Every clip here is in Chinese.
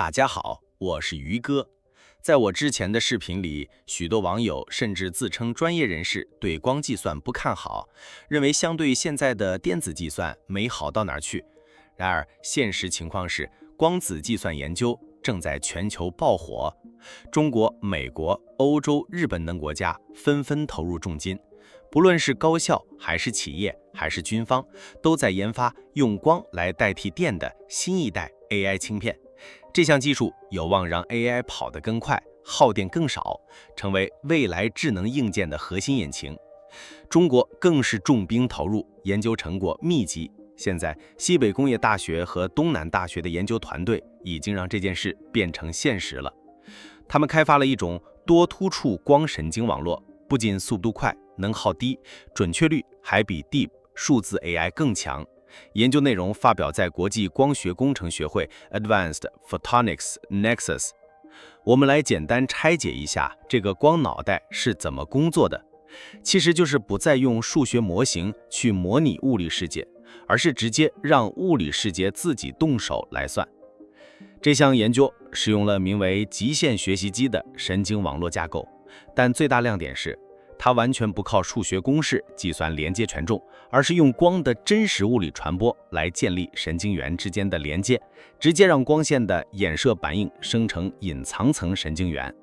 大家好，我是于哥。在我之前的视频里，许多网友甚至自称专业人士对光计算不看好，认为相对于现在的电子计算没好到哪儿去。然而，现实情况是，光子计算研究正在全球爆火，中国、美国、欧洲、日本等国家纷纷投入重金，不论是高校还是企业还是军方，都在研发用光来代替电的新一代 AI 芯片。这项技术有望让 AI 跑得更快，耗电更少，成为未来智能硬件的核心引擎。中国更是重兵投入，研究成果密集。现在，西北工业大学和东南大学的研究团队已经让这件事变成现实了。他们开发了一种多突触光神经网络，不仅速度快、能耗低，准确率还比 Deep 数字 AI 更强。研究内容发表在国际光学工程学会 Advanced Photonics Nexus。我们来简单拆解一下这个光脑袋是怎么工作的。其实就是不再用数学模型去模拟物理世界，而是直接让物理世界自己动手来算。这项研究使用了名为极限学习机的神经网络架构，但最大亮点是它完全不靠数学公式计算连接权重，而是用光的真实物理传播来建立神经元之间的连接，直接让光线的衍射反应生成隐藏层神经元。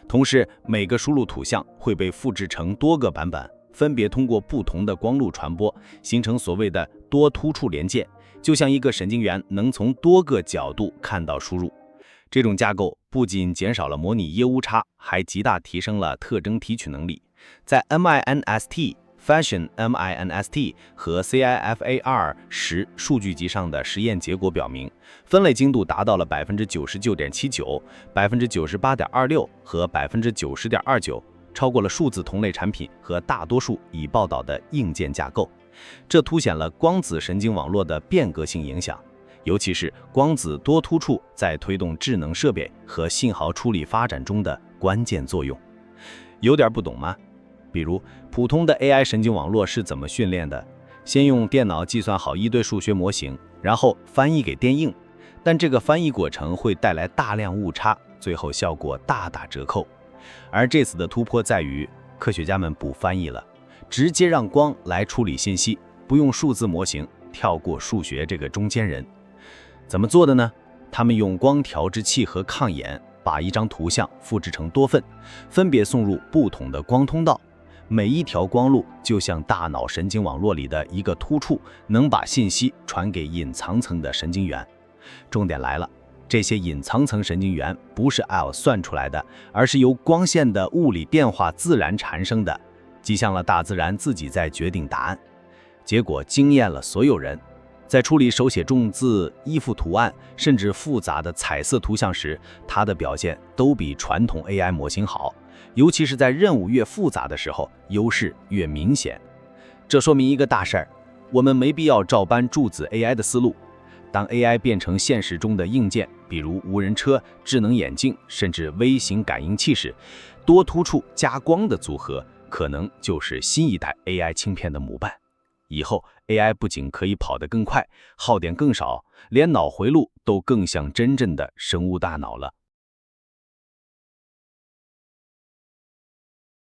同时，每个输入图像会被复制成多个版本，分别通过不同的光路传播，形成所谓的多突触连接，就像一个神经元能从多个角度看到输入。这种架构不仅减少了模拟业误差，还极大提升了特征提取能力。在 MINST、Fashion-MINST 和 CIFAR10 数据集上的实验结果表明，分类精度达到了 99.79%、98.26% 和 90.29%， 超过了数字同类产品和大多数已报道的硬件架构。这凸显了光子神经网络的变革性影响，尤其是光子多突触在推动智能设备和信号处理发展中的关键作用。有点不懂吗？比如，普通的 AI 神经网络是怎么训练的？先用电脑计算好一堆数学模型，然后翻译给电硬，但这个翻译过程会带来大量误差，最后效果大打折扣。而这次的突破在于，科学家们不翻译了，直接让光来处理信息，不用数字模型，跳过数学这个中间人。怎么做的呢？他们用光调制器和抗眼，把一张图像复制成多份，分别送入不同的光通道。每一条光路就像大脑神经网络里的一个突触，能把信息传给隐藏层的神经元。重点来了，这些隐藏层神经元不是 AI 算出来的，而是由光线的物理变化自然产生的，极像了大自然自己在决定答案。结果惊艳了所有人。在处理手写重字、依附图案，甚至复杂的彩色图像时，它的表现都比传统 AI 模型好，尤其是在任务越复杂的时候，优势越明显。这说明一个大事儿，我们没必要照搬柱子 AI 的思路。当 AI 变成现实中的硬件，比如无人车、智能眼镜，甚至微型感应器时，多突触加光的组合，可能就是新一代 AI 芯片的模板。以后 AI 不仅可以跑得更快，耗电更少，连脑回路都更像真正的生物大脑了。